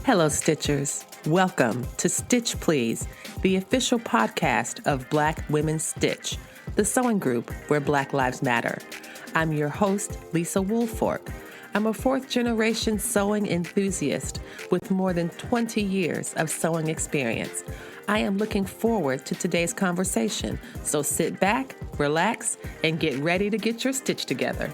Hello, Stitchers. Welcome to Stitch Please, the official podcast of Black Women Stitch, the sewing group where Black Lives Matter. I'm your host, Lisa Woolfork. I'm a fourth-generation sewing enthusiast with more than 20 years of sewing experience. I am looking forward to today's conversation, so sit back, relax, and get ready to get your stitch together.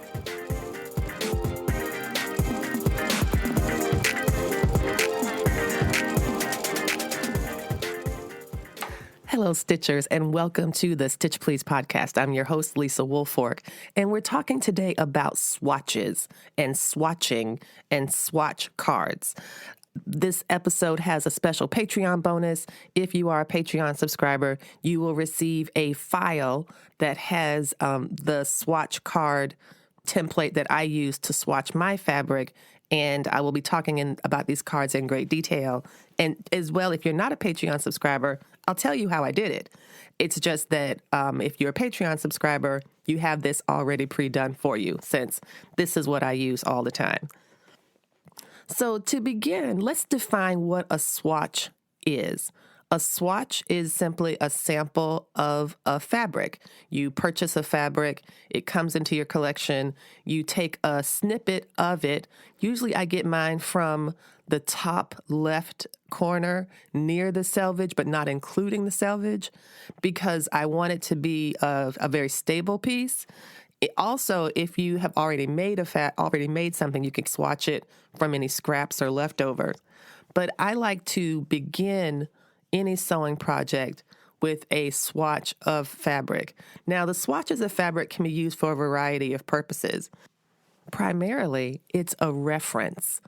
Hello, Stitchers, and welcome to the Stitch Please podcast. I'm your host, Lisa Woolfork, and we're talking today about swatches and swatching and swatch cards. This episode has a special Patreon bonus. If you are a Patreon subscriber, you will receive a file that has the swatch card template that I use to swatch my fabric, and I will be talking about these cards in great detail. And as well, if you're not a Patreon subscriber, I'll tell you how I did it. It's just that if you're a Patreon subscriber, you have this already pre-done for you, since this is what I use all the time. So to begin, let's define what a swatch is. A swatch is simply a sample of a fabric. You purchase a fabric, it comes into your collection, you take a snippet of it. Usually I get mine from the top left corner near the selvage, but not including the selvage, because I want it to be a very stable piece. Also, if you have already made something, you can swatch it from any scraps or leftovers. But I like to begin any sewing project with a swatch of fabric. Now, the swatches of fabric can be used for a variety of purposes. Primarily, it's a reference.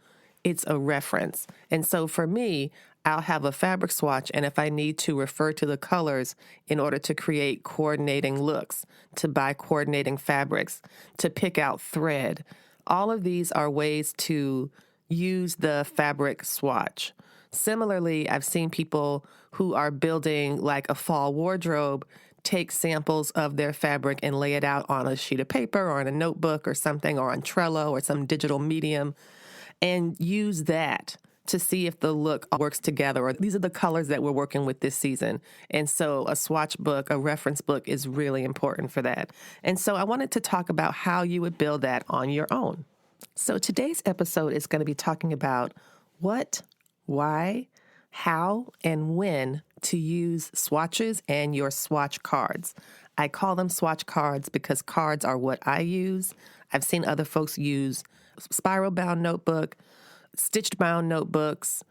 And so for me, I'll have a fabric swatch, and if I need to refer to the colors in order to create coordinating looks, to buy coordinating fabrics, to pick out thread, all of these are ways to use the fabric swatch. Similarly, I've seen people who are building like a fall wardrobe take samples of their fabric and lay it out on a sheet of paper or in a notebook or something, or on Trello or some digital medium, and use that to see if the look works together, or these are the colors that we're working with this season. And so a swatch book, a reference book, is really important for that. And so I wanted to talk about how you would build that on your own. So today's episode is going to be talking about what, why, how, and when to use swatches and your swatch cards. I call them swatch cards because cards are what I use. I've seen other folks use spiral-bound notebook, stitched-bound notebooks,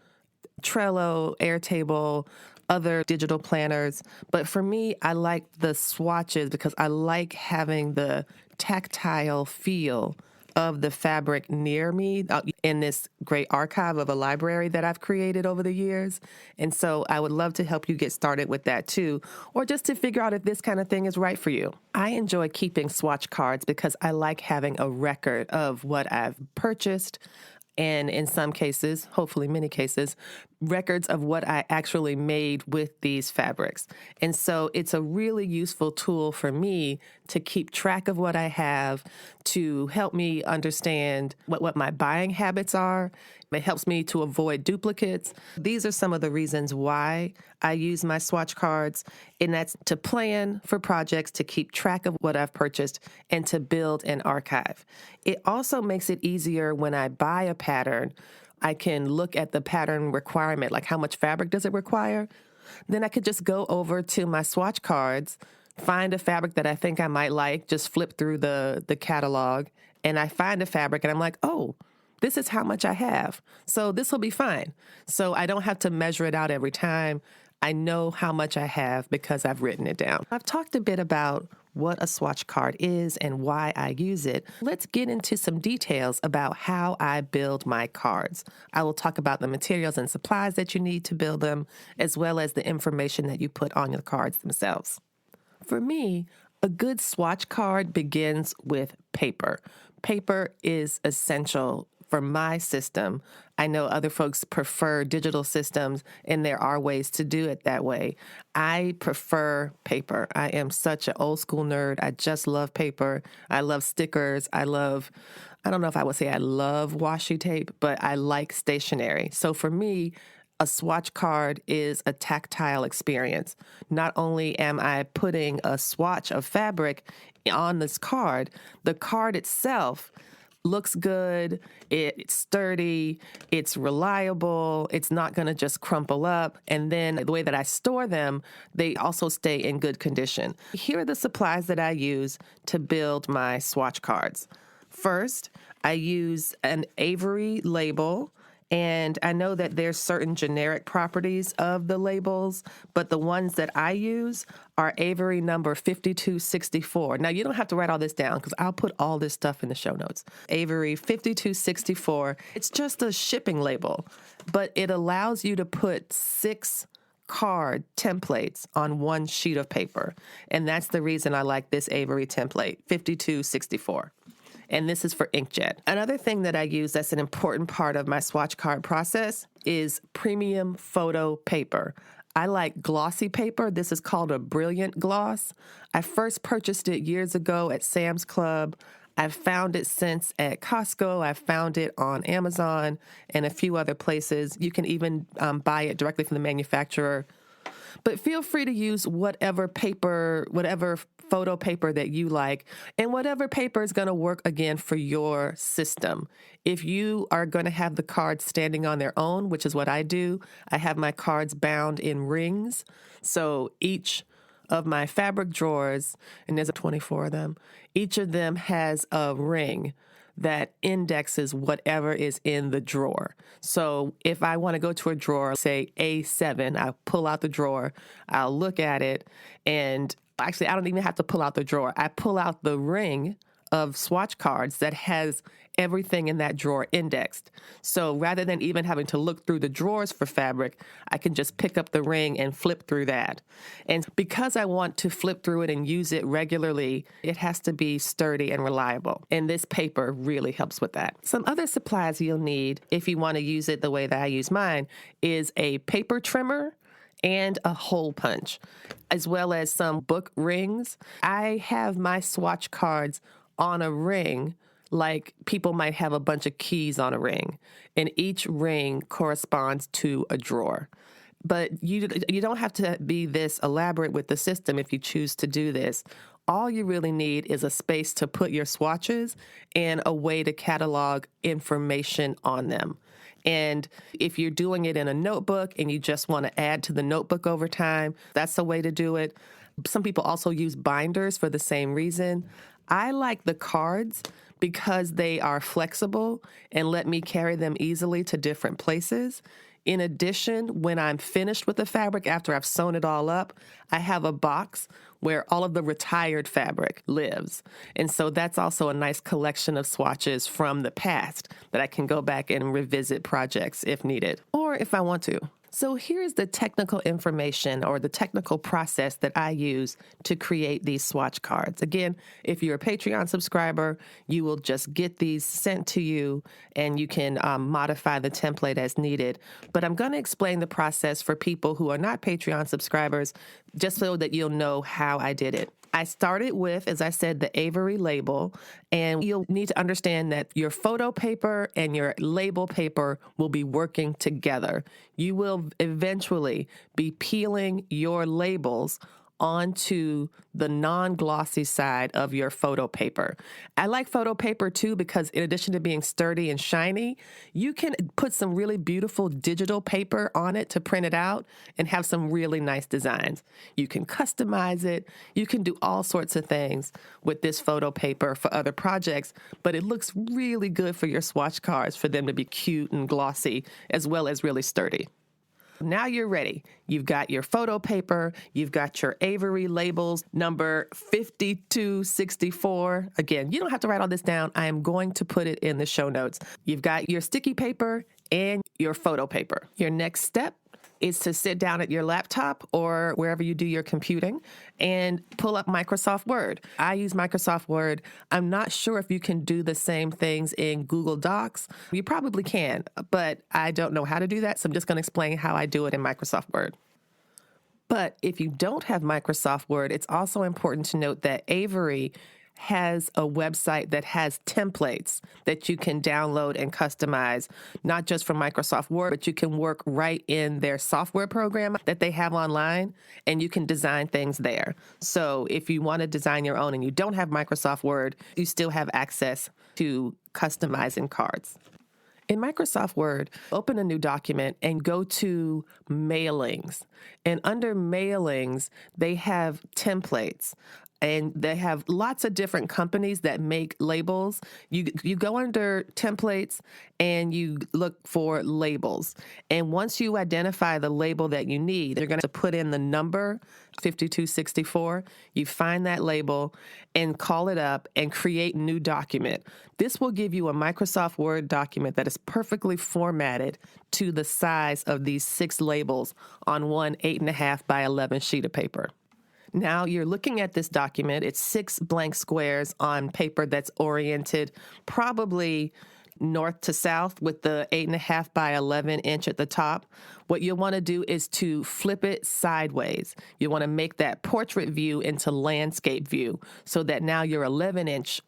Trello, Airtable, other digital planners. But for me, I like the swatches because I like having the tactile feel of the fabric near me in this great archive of a library that I've created over the years. And so I would love to help you get started with that too, or just to figure out if this kind of thing is right for you. I enjoy keeping swatch cards because I like having a record of what I've purchased, and in some cases, hopefully many cases, records of what I actually made with these fabrics. And so it's a really useful tool for me to keep track of what I have, to help me understand what my buying habits are. It helps me to avoid duplicates. These are some of the reasons why I use my swatch cards, and that's to plan for projects, to keep track of what I've purchased, and to build an archive. It also makes it easier when I buy a pattern. I can look at the pattern requirement, like how much fabric does it require? Then I could just go over to my swatch cards, find a fabric that I think I might like, just flip through the catalog, and I find a fabric, and I'm like, oh, this is how much I have. So this will be fine. So I don't have to measure it out every time. I know how much I have because I've written it down. I've talked a bit about what a swatch card is and why I use it. Let's get into some details about how I build my cards. I will talk about the materials and supplies that you need to build them, as well as the information that you put on your cards themselves. For me, a good swatch card begins with paper. Paper is essential for my system. I know other folks prefer digital systems, and there are ways to do it that way. I prefer paper. I am such an old school nerd. I just love paper. I love stickers. I don't know if I would say I love washi tape, but I like stationery. So for me, a swatch card is a tactile experience. Not only am I putting a swatch of fabric on this card, the card itself looks good, it's sturdy, it's reliable, it's not going to just crumple up. And then the way that I store them, they also stay in good condition. Here are the supplies that I use to build my swatch cards. First, I use an Avery label. And I know that there's certain generic properties of the labels, but the ones that I use are Avery number 5264. Now, you don't have to write all this down because I'll put all this stuff in the show notes. Avery 5264. It's just a shipping label, but it allows you to put 6 card templates on one sheet of paper. And that's the reason I like this Avery template, 5264. And this is for inkjet. Another thing that I use that's an important part of my swatch card process is premium photo paper. I like glossy paper. This is called a Brilliant Gloss. I first purchased it years ago at Sam's Club. I've found it since at Costco. I've found it on Amazon and a few other places. You can even buy it directly from the manufacturer. But feel free to use whatever paper, whatever photo paper that you like, and whatever paper is going to work again for your system. If you are going to have the cards standing on their own, which is what I do, I have my cards bound in rings. So each of my fabric drawers, and there's 24 of them, each of them has a ring that indexes whatever is in the drawer. So if I want to go to a drawer, say A7, I pull out the drawer, I'll look at it, and actually I don't even have to pull out the drawer. I pull out the ring of swatch cards that has everything in that drawer indexed. So rather than even having to look through the drawers for fabric, I can just pick up the ring and flip through that. And because I want to flip through it and use it regularly, it has to be sturdy and reliable. And this paper really helps with that. Some other supplies you'll need if you want to use it the way that I use mine is a paper trimmer and a hole punch, as well as some book rings. I have my swatch cards on a ring, like people might have a bunch of keys on a ring, and each ring corresponds to a drawer. But you don't have to be this elaborate with the system if you choose to do this. All you really need is a space to put your swatches and a way to catalog information on them. And if you're doing it in a notebook and you just want to add to the notebook over time, that's the way to do it. Some people also use binders for the same reason. I like the cards because they are flexible and let me carry them easily to different places. In addition, when I'm finished with the fabric, after I've sewn it all up, I have a box where all of the retired fabric lives. And so that's also a nice collection of swatches from the past that I can go back and revisit projects if needed, or if I want to. So here's the technical information or the technical process that I use to create these swatch cards. Again, if you're a Patreon subscriber, you will just get these sent to you and you can modify the template as needed. But I'm going to explain the process for people who are not Patreon subscribers just so that you'll know how I did it. I started with, as I said, the Avery label, and you'll need to understand that your photo paper and your label paper will be working together. You will eventually be peeling your labels onto the non-glossy side of your photo paper. I like photo paper too because in addition to being sturdy and shiny, you can put some really beautiful digital paper on it to print it out and have some really nice designs. You can customize it. You can do all sorts of things with this photo paper for other projects, but it looks really good for your swatch cards for them to be cute and glossy as well as really sturdy. Now you're ready. You've got your photo paper. You've got your Avery labels, number 5264. Again, you don't have to write all this down. I am going to put it in the show notes. You've got your sticky paper and your photo paper. Your next step is to sit down at your laptop or wherever you do your computing and pull up Microsoft Word. I use Microsoft Word. I'm not sure if you can do the same things in Google Docs. You probably can, but I don't know how to do that, so I'm just going to explain how I do it in Microsoft Word. But if you don't have Microsoft Word, it's also important to note that Avery has a website that has templates that you can download and customize, not just from Microsoft Word, but you can work right in their software program that they have online, and you can design things there. So if you want to design your own and you don't have Microsoft Word, you still have access to customizing cards. In Microsoft Word, open a new document and go to Mailings. And under Mailings, they have templates. And they have lots of different companies that make labels. You go under templates and you look for labels. And once you identify the label that you need, you're going to put in the number 5264. You find that label and call it up and create new document. This will give you a Microsoft Word document that is perfectly formatted to the size of these 6 labels on one 8.5 by 11 sheet of paper. Now you're looking at this document. It's 6 blank squares on paper that's oriented probably north to south with the 8.5 by 11 inch at the top. What you'll want to do is to flip it sideways. You want to make that portrait view into landscape view so that now your 11-inch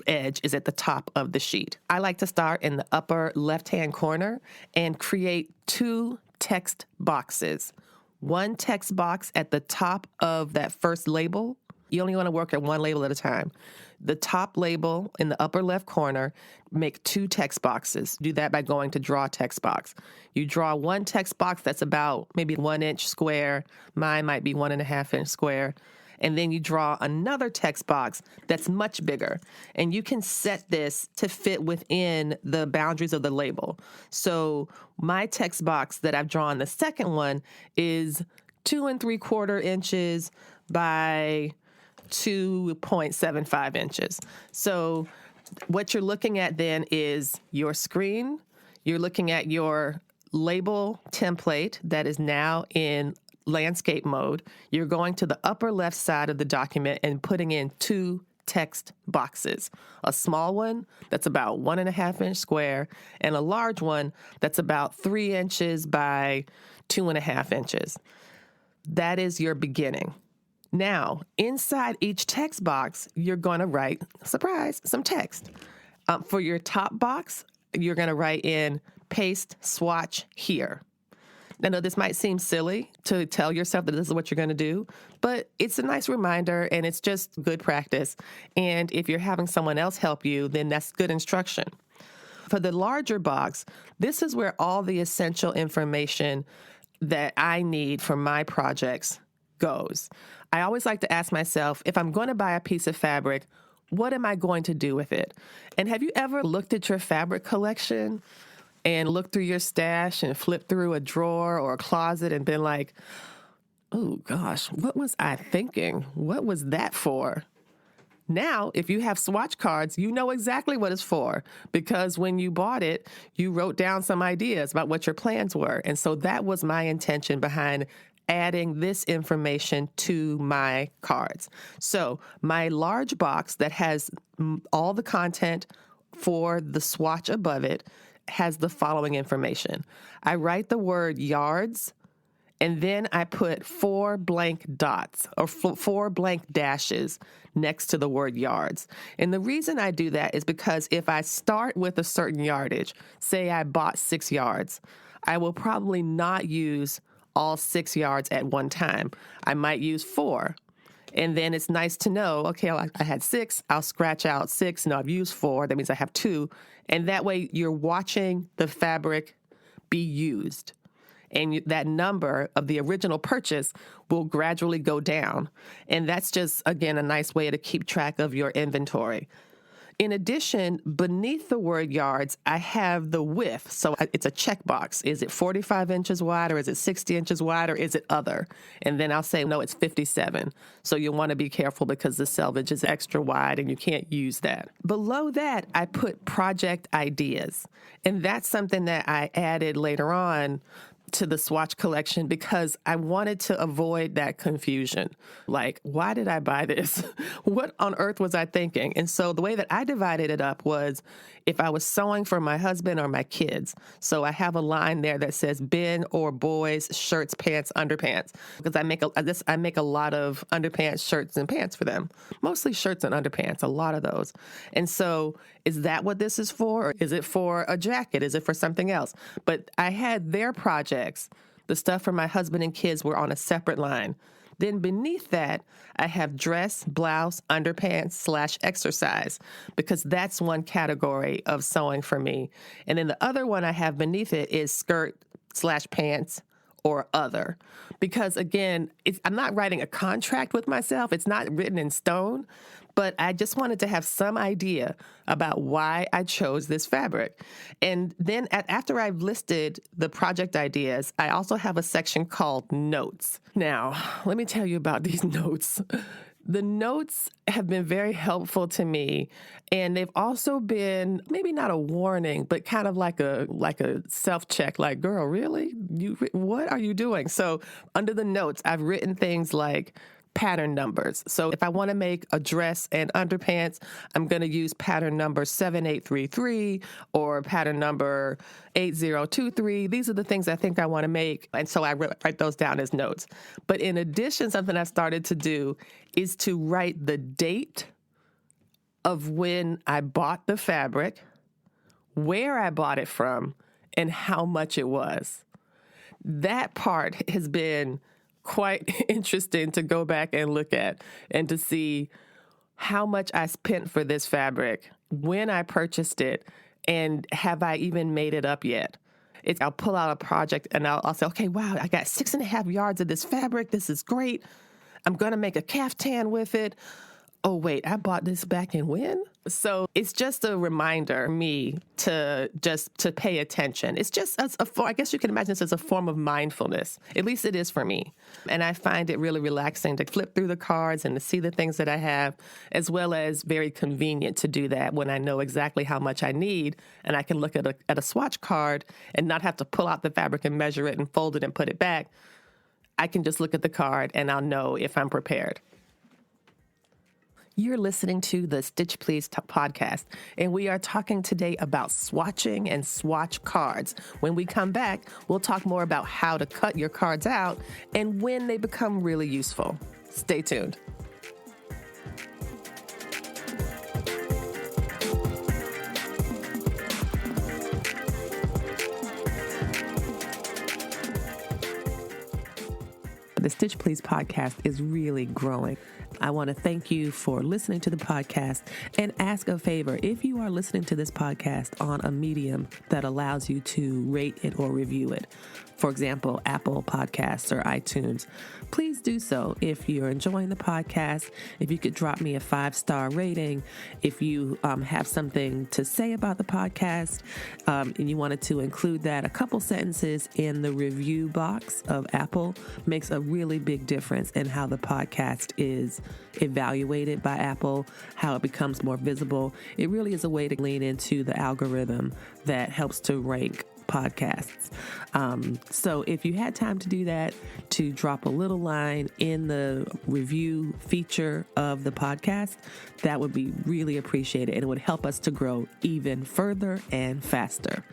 edge is at the top of the sheet. I like to start in the upper left-hand corner and create 2 text boxes. 1 text box at the top of that first label. You only want to work at 1 label at a time. The top label in the upper left corner, make 2 text boxes. Do that by going to Draw Text Box. You draw 1 text box that's about maybe 1 inch square. Mine might be 1.5 inch square. And then you draw another text box that's much bigger. And you can set this to fit within the boundaries of the label. So my text box that I've drawn, the second one, is 2.75 inches by 2.75 inches. So what you're looking at then is your screen. You're looking at your label template that is now in landscape mode. You're going to the upper left side of the document and putting in 2 text boxes. A small one that's about 1.5 inch square and a large one that's about 3 inches by 2.5 inches. That is your beginning. Now, inside each text box, you're going to write, surprise, some text. For your top box, you're going to write in paste swatch here. I know this might seem silly to tell yourself that this is what you're going to do, but it's a nice reminder and it's just good practice. And if you're having someone else help you, then that's good instruction. For the larger box, this is where all the essential information that I need for my projects goes. I always like to ask myself, if I'm going to buy a piece of fabric, what am I going to do with it? And have you ever looked at your fabric collection and looked through your stash and flipped through a drawer or a closet and been like, oh gosh, what was I thinking? What was that for? Now, if you have swatch cards, you know exactly what it's for, because when you bought it, you wrote down some ideas about what your plans were. And so that was my intention behind adding this information to my cards. So my large box that has all the content for the swatch above it has the following information. I write the word yards, and then I put 4 blank dots or 4 blank dashes next to the word yards. And the reason I do that is because if I start with a certain yardage, say I bought 6 yards, I will probably not use all 6 yards at one time. I might use 4. And then it's nice to know, okay, I had 6, I'll scratch out 6. No, I've used 4. That means I have 2. And that way you're watching the fabric be used. And that number of the original purchase will gradually go down. And that's just, again, a nice way to keep track of your inventory. In addition, beneath the word yards, I have the width. So it's a checkbox. Is it 45 inches wide, or is it 60 inches wide, or is it other? And then I'll say, no, it's 57. So you'll want to be careful because the selvage is extra wide and you can't use that. Below that, I put project ideas. And that's something that I added later on to the swatch collection because I wanted to avoid that confusion. Like, why did I buy this? What on earth was I thinking? And so the way that I divided it up was if I was sewing for my husband or my kids. So I have a line there that says Ben or boys, shirts, pants, underpants, because I make a lot of underpants, shirts, and pants for them. Mostly shirts and underpants, a lot of those. And so is that what this is for? Or is it for a jacket? Is it for something else? But I had their projects. The stuff for my husband and kids were on a separate line. Then beneath that, I have dress, blouse, underpants / exercise, because that's one category of sewing for me. And then the other one I have beneath it is skirt / pants or other. Because again, I'm not writing a contract with myself. It's not written in stone, but I just wanted to have some idea about why I chose this fabric. And then after I've listed the project ideas, I also have a section called notes. Now, let me tell you about these notes. The notes have been very helpful to me, and they've also been maybe not a warning, but kind of like a self-check, like, girl, really? What are you doing? So under the notes, I've written things like pattern numbers. So if I want to make a dress and underpants, I'm going to use pattern number 7833 or pattern number 8023. These are the things I think I want to make. And so I write those down as notes. But in addition, something I started to do is to write the date of when I bought the fabric, where I bought it from, and how much it was. That part has been quite interesting to go back and look at and to see how much I spent for this fabric, when I purchased it, and have I even made it up yet? I'll pull out a project and I'll say, okay, wow, I got 6.5 yards of this fabric. This is great. I'm going to make a caftan with it. Oh, wait, I bought this back in when? So it's just a reminder for me to pay attention. It's just, I guess you can imagine this as a form of mindfulness. At least it is for me. And I find it really relaxing to flip through the cards and to see the things that I have, as well as very convenient to do that when I know exactly how much I need. And I can look at a swatch card and not have to pull out the fabric and measure it and fold it and put it back. I can just look at the card and I'll know if I'm prepared. You're listening to the Stitch Please podcast, and we are talking today about swatching and swatch cards. When we come back, we'll talk more about how to cut your cards out and when they become really useful. Stay tuned. The Stitch Please podcast is really growing. I want to thank you for listening to the podcast and ask a favor. If you are listening to this podcast on a medium that allows you to rate it or review it, for example, Apple Podcasts or iTunes, please do so. If you're enjoying the podcast, if you could drop me a 5-star rating, if you have something to say about the podcast, and you wanted to include that, a couple sentences in the review box of Apple makes a really big difference in how the podcast is evaluated by Apple, how it becomes more visible. It really is a way to lean into the algorithm that helps to rank podcasts. So if you had time to do that, to drop a little line in the review feature of the podcast, that would be really appreciated, and it would help us to grow even further and faster.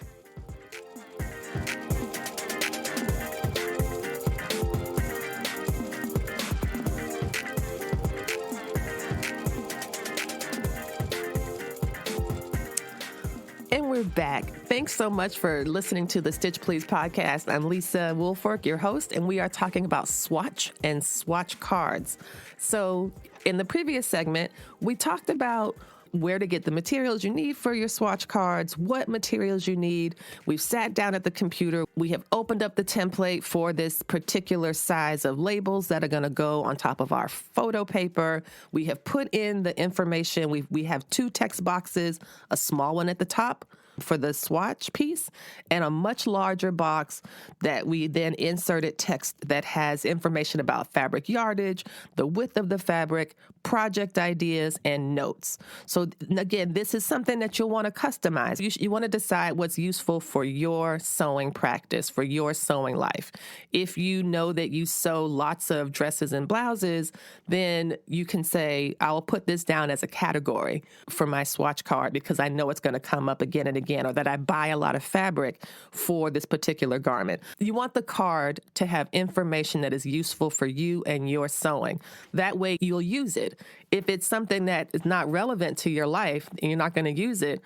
And we're back. Thanks so much for listening to the Stitch Please podcast. I'm Lisa Woolfork, your host, and we are talking about swatch and swatch cards. So in the previous segment, we talked about where to get the materials you need for your swatch cards, what materials you need. We've sat down at the computer. We have opened up the template for this particular size of labels that are going to go on top of our photo paper. We have put in the information. We have 2 text boxes, a small one at the top, for the swatch piece and a much larger box that we then inserted text that has information about fabric yardage, the width of the fabric, project ideas, and notes. So again, this is something that you'll want to customize. You want to decide what's useful for your sewing practice, for your sewing life. If you know that you sew lots of dresses and blouses, then you can say, I will put this down as a category for my swatch card because I know it's going to come up again and again, or that I buy a lot of fabric for this particular garment. You want the card to have information that is useful for you and your sewing. That way you'll use it. If it's something that is not relevant to your life and you're not going to use it,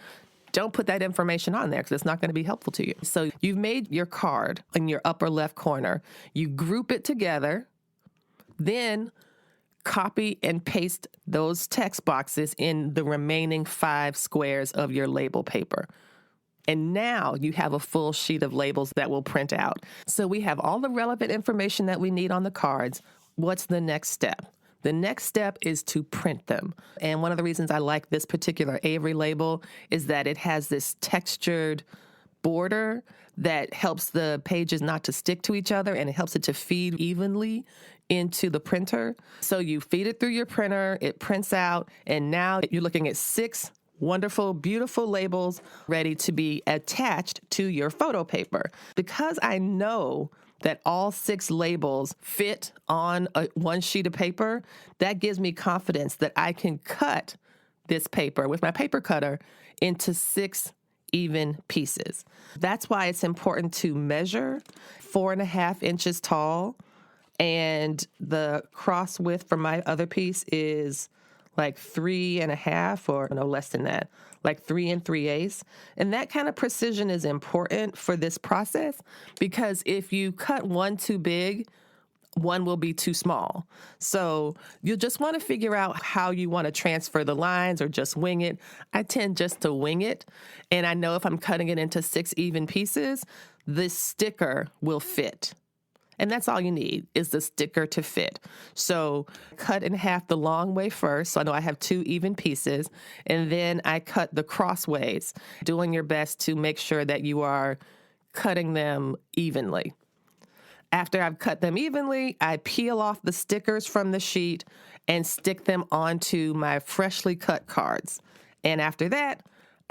don't put that information on there because it's not going to be helpful to you. So you've made your card in your upper left corner. You group it together, then copy and paste those text boxes in the remaining 5 squares of your label paper. And now you have a full sheet of labels that will print out. So we have all the relevant information that we need on the cards. What's the next step? The next step is to print them. And one of the reasons I like this particular Avery label is that it has this textured border that helps the pages not to stick to each other, and it helps it to feed evenly into the printer. So you feed it through your printer, it prints out, and now you're looking at 6 wonderful, beautiful labels ready to be attached to your photo paper. Because I know that all 6 labels fit on one sheet of paper, that gives me confidence that I can cut this paper with my paper cutter into 6 even pieces. That's why it's important to measure 4.5 inches tall, and the cross width for my other piece is like 3.5, or no less than that, like 3 3/8. And that kind of precision is important for this process because if you cut one too big, one will be too small. So you'll just want to figure out how you want to transfer the lines or just wing it. I tend just to wing it. And I know if I'm cutting it into 6 even pieces, this sticker will fit. And that's all you need is the sticker to fit. So cut in half the long way first. So I know I have 2 even pieces. And then I cut the crossways, doing your best to make sure that you are cutting them evenly. After I've cut them evenly, I peel off the stickers from the sheet and stick them onto my freshly cut cards. And after that,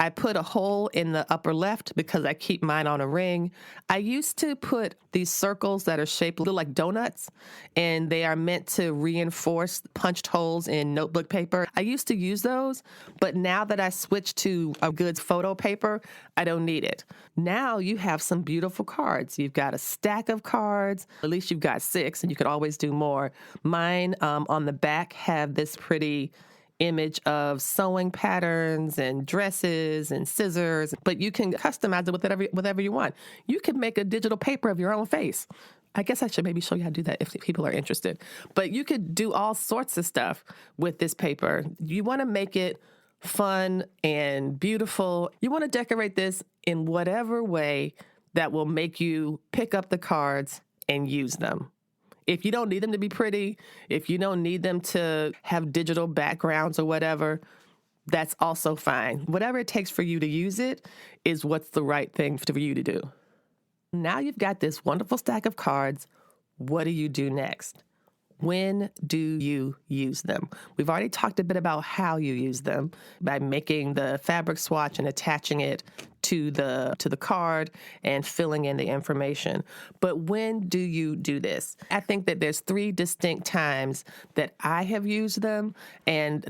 I put a hole in the upper left because I keep mine on a ring. I used to put these circles that are shaped a little like donuts, and they are meant to reinforce punched holes in notebook paper. I used to use those, but now that I switched to a good photo paper, I don't need it. Now you have some beautiful cards. You've got a stack of cards. At least you've got 6, and you could always do more. Mine on the back have this pretty image of sewing patterns and dresses and scissors, but you can customize it with whatever you want. You could make a digital paper of your own face. I guess I should maybe show you how to do that if people are interested. But you could do all sorts of stuff with this paper. You want to make it fun and beautiful. You want to decorate this in whatever way that will make you pick up the cards and use them. If you don't need them to be pretty, if you don't need them to have digital backgrounds or whatever, that's also fine. Whatever it takes for you to use it is what's the right thing for you to do. Now you've got this wonderful stack of cards. What do you do next? When do you use them? We've already talked a bit about how you use them by making the fabric swatch and attaching it to the card and filling in the information. But when do you do this? I think that there's 3 distinct times that I have used them, and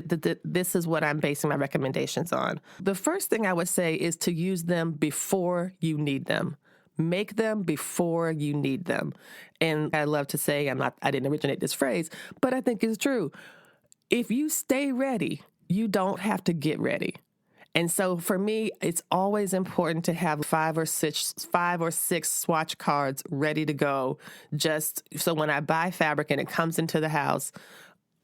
this is what I'm basing my recommendations on. The first thing I would say is to use them before you need them. Make them before you need them. And I love to say, I didn't originate this phrase, but I think it's true. If you stay ready, you don't have to get ready. And so for me, it's always important to have 5 or 6 swatch cards ready to go. Just so when I buy fabric and it comes into the house,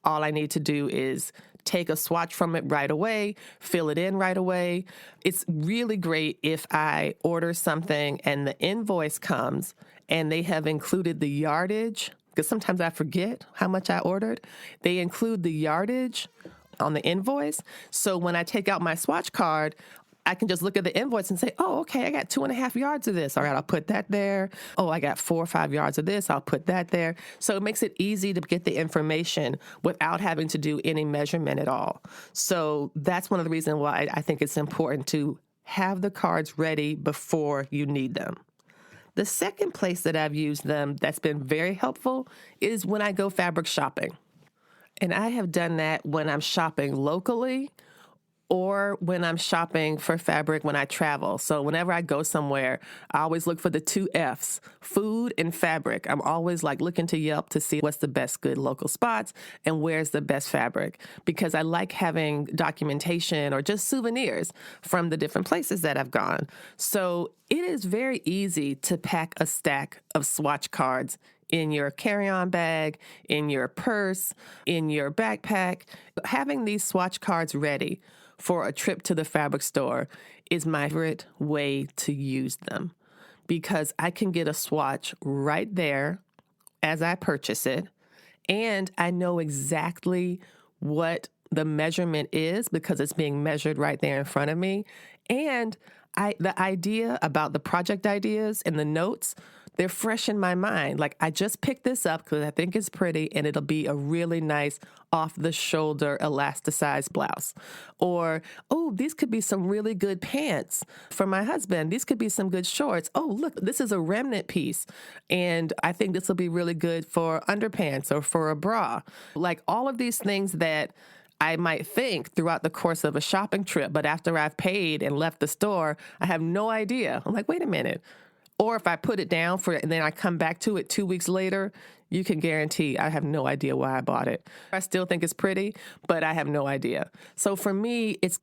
all I need to do is take a swatch from it right away, fill it in right away. It's really great if I order something and the invoice comes and they have included the yardage, because sometimes I forget how much I ordered. They include the yardage on the invoice. So when I take out my swatch card, I can just look at the invoice and say, oh, okay, I got 2.5 yards of this. All right, I'll put that there. Oh, I got 4 or 5 yards of this. I'll put that there. So it makes it easy to get the information without having to do any measurement at all. So that's one of the reasons why I think it's important to have the cards ready before you need them. The second place that I've used them that's been very helpful is when I go fabric shopping. And I have done that when I'm shopping locally or when I'm shopping for fabric when I travel. So whenever I go somewhere, I always look for the 2 F's, food and fabric. I'm always like looking to Yelp to see what's the best good local spots and where's the best fabric, because I like having documentation or just souvenirs from the different places that I've gone. So it is very easy to pack a stack of swatch cards in your carry-on bag, in your purse, in your backpack. Having these swatch cards ready for a trip to the fabric store is my favorite way to use them, because I can get a swatch right there as I purchase it, and I know exactly what the measurement is because it's being measured right there in front of me. And the idea about the project ideas and the notes, they're fresh in my mind. Like, I just picked this up because I think it's pretty and it'll be a really nice off-the-shoulder elasticized blouse. Or, oh, these could be some really good pants for my husband. These could be some good shorts. Oh, look, this is a remnant piece. And I think this will be really good for underpants or for a bra. Like, all of these things that I might think throughout the course of a shopping trip, but after I've paid and left the store, I have no idea. I'm like, wait a minute. Or if I put it down and then I come back to it 2 weeks later, you can guarantee I have no idea why I bought it. I still think it's pretty, but I have no idea. So for me, it's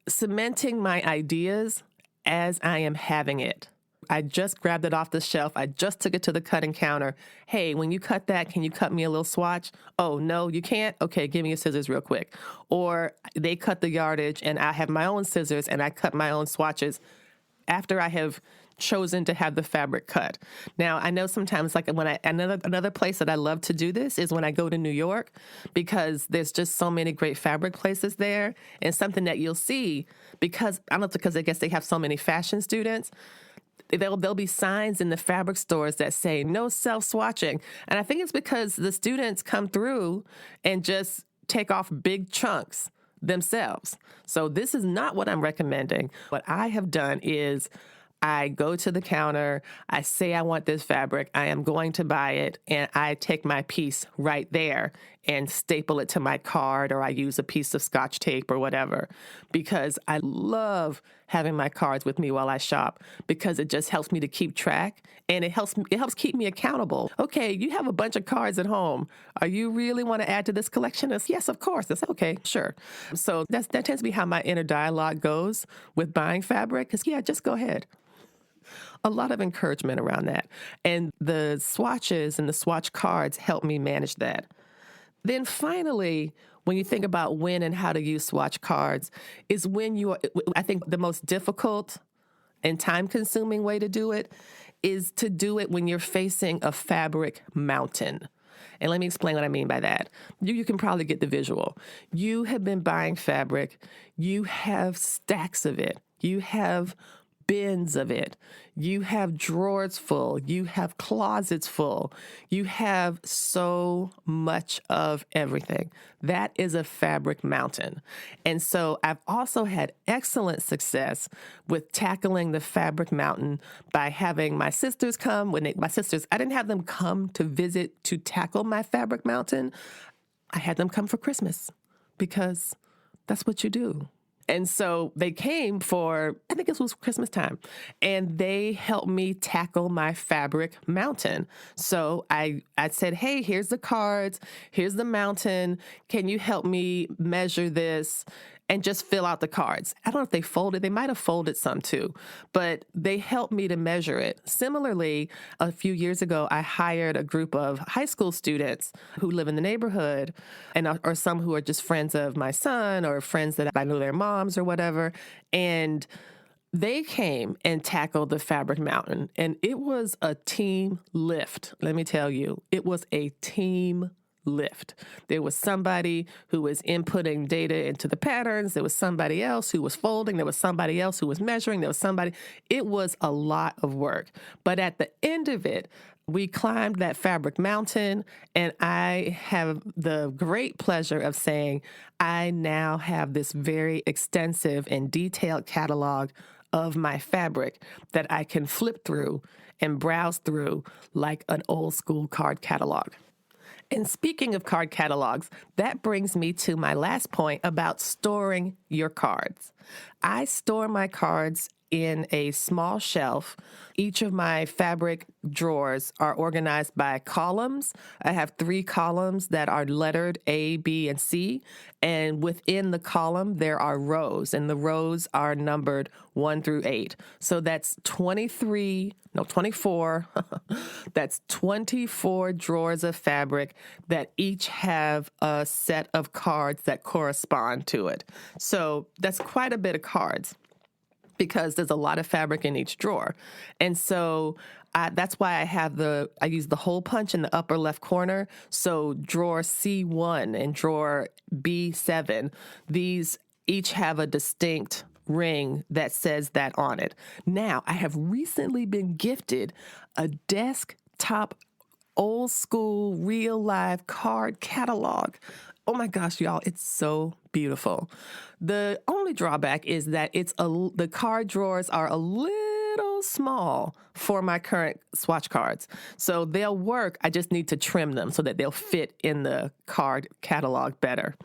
cementing my ideas as I am having it. I just grabbed it off the shelf. I just took it to the cutting counter. Hey, when you cut that, can you cut me a little swatch? Oh, no, you can't? Okay, give me your scissors real quick. Or they cut the yardage and I have my own scissors and I cut my own swatches after I have chosen to have the fabric cut. Now, I know sometimes, like another place that I love to do this is when I go to New York, because there's just so many great fabric places there, and something that you'll see, because I don't know, because I guess they have so many fashion students, there'll be signs in the fabric stores that say no self-swatching. And I think it's because the students come through and just take off big chunks themselves. So this is not what I'm recommending. What I have done is I go to the counter, I say I want this fabric, I am going to buy it, and I take my piece right there and staple it to my card, or I use a piece of Scotch tape or whatever, because I love having my cards with me while I shop, because it just helps me to keep track, and it helps keep me accountable. Okay, you have a bunch of cards at home. Are you really want to add to this collection? Yes, of course. It's okay, sure. So that tends to be how my inner dialogue goes with buying fabric, because just go ahead. A lot of encouragement around that. And the swatches and the swatch cards help me manage that. Then finally, when you think about when and how to use swatch cards, is I think the most difficult and time-consuming way to do it is to do it when you're facing a fabric mountain. And let me explain what I mean by that. You can probably get the visual. You have been buying fabric. You have stacks of it. You have bins of it. You have drawers full. You have closets full. You have so much of everything. That is a fabric mountain. And so I've also had excellent success with tackling the fabric mountain by having my sisters come. I didn't have them come to visit to tackle my fabric mountain. I had them come for Christmas, because that's what you do. And so they came for, I think it was Christmas time, and they helped me tackle my fabric mountain. So I said, hey, here's the cards, here's the mountain. Can you help me measure this? And just fill out the cards. I don't know if they folded. They might have folded some too, but they helped me to measure it. Similarly, a few years ago, I hired a group of high school students who live in the neighborhood, or some who are just friends of my son, or friends that I know their moms or whatever. And they came and tackled the fabric mountain. And it was a team lift. Let me tell you, it was a team lift. There was somebody who was inputting data into the patterns. There was somebody else who was folding. There was somebody else who was measuring. There was somebody. It was a lot of work. But at the end of it, we climbed that fabric mountain, and I have the great pleasure of saying I now have this very extensive and detailed catalog of my fabric that I can flip through and browse through like an old school card catalog. And speaking of card catalogs, that brings me to my last point about storing your cards. I store my cards in a small shelf. Each of my fabric drawers are organized by columns. I have 3 columns that are lettered A, B, and C. And within the column, there are rows, and the rows are numbered 1 through 8. So that's 24. That's 24 drawers of fabric that each have a set of cards that correspond to it. So that's quite a bit of cards, because there's a lot of fabric in each drawer. And so that's why I use the hole punch in the upper left corner. So drawer C1 and drawer B7, these each have a distinct ring that says that on it. Now, I have recently been gifted a desktop old school real live card catalog. Oh my gosh, y'all, it's so beautiful. The only drawback is that the card drawers are a little small for my current swatch cards. So they'll work. I just need to trim them so that they'll fit in the card catalog better.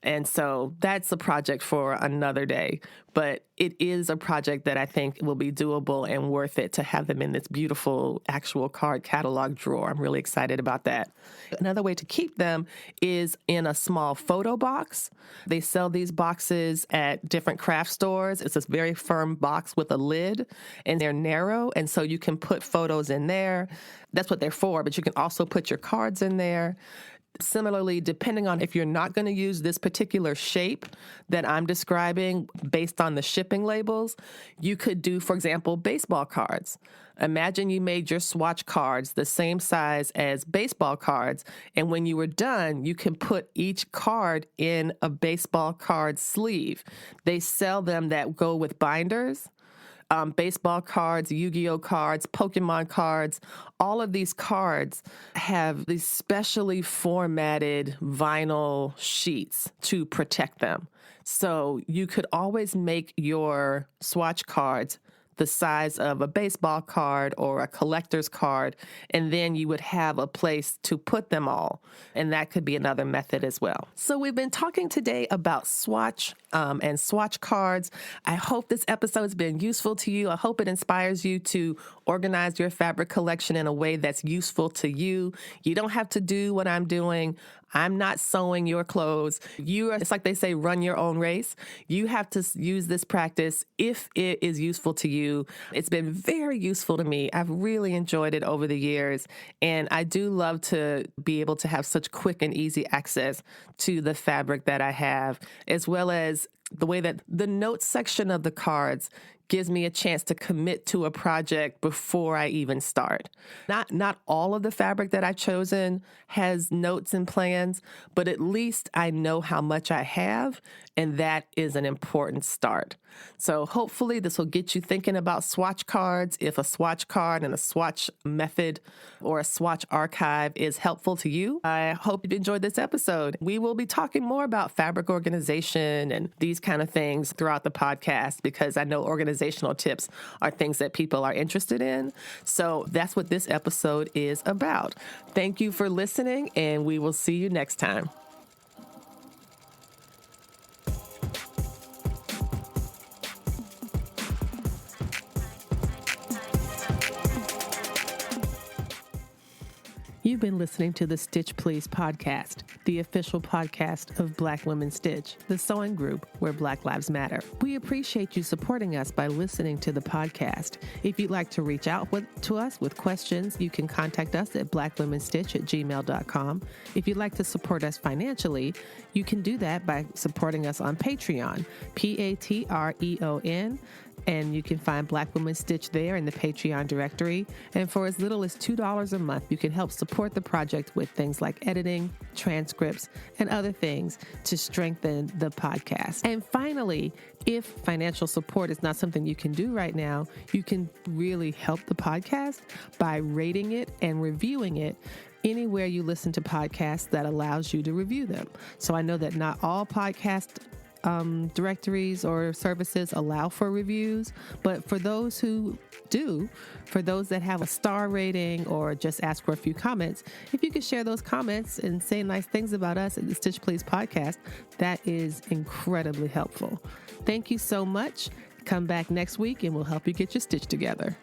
And so that's a project for another day. But it is a project that I think will be doable and worth it to have them in this beautiful actual card catalog drawer. I'm really excited about that. Another way to keep them is in a small photo box. They sell these boxes at different craft stores. It's a very firm box with a lid, and they're narrow, and so you can put photos in there. That's what they're for, but you can also put your cards in there. Similarly, depending on if you're not going to use this particular shape that I'm describing based on the shipping labels, you could do, for example, baseball cards. Imagine you made your swatch cards the same size as baseball cards, and when you were done, you can put each card in a baseball card sleeve. They sell them that go with binders. Baseball cards, Yu-Gi-Oh cards, Pokemon cards, all of these cards have these specially formatted vinyl sheets to protect them. So you could always make your swatch cards the size of a baseball card or a collector's card, and then you would have a place to put them all. And that could be another method as well. So we've been talking today about swatch and swatch cards. I hope this episode has been useful to you. I hope it inspires you to organize your fabric collection in a way that's useful to you. You don't have to do what I'm doing. I'm not sewing your clothes. It's like they say, run your own race. You have to use this practice if it is useful to you. It's been very useful to me. I've really enjoyed it over the years. And I do love to be able to have such quick and easy access to the fabric that I have, as well as the way that the notes section of the cards gives me a chance to commit to a project before I even start. Not all of the fabric that I've chosen has notes and plans, but at least I know how much I have, and that is an important start. So hopefully this will get you thinking about swatch cards. If a swatch card and a swatch method or a swatch archive is helpful to you, I hope you enjoyed this episode. We will be talking more about fabric organization and these kind of things throughout the podcast, because I know organizational tips are things that people are interested in. So that's what this episode is about. Thank you for listening, and we will see you next time. You've been listening to the Stitch Please podcast, the official podcast of Black Women Stitch, the sewing group where Black Lives Matter. We appreciate you supporting us by listening to the podcast. If you'd like to reach out to us with questions, you can contact us at blackwomenstitch@gmail.com. If you'd like to support us financially, you can do that by supporting us on Patreon, Patreon. And you can find Black Women Stitch there in the Patreon directory. And for as little as $2 a month, you can help support the project with things like editing, transcripts, and other things to strengthen the podcast. And finally, if financial support is not something you can do right now, you can really help the podcast by rating it and reviewing it anywhere you listen to podcasts that allows you to review them. So I know that not all podcast directories or services allow for reviews, but for those who do, for those that have a star rating or just ask for a few comments, if you could share those comments and say nice things about us at the Stitch Please podcast, that is incredibly helpful. Thank you so much. Come back next week and we'll help you get your stitch together.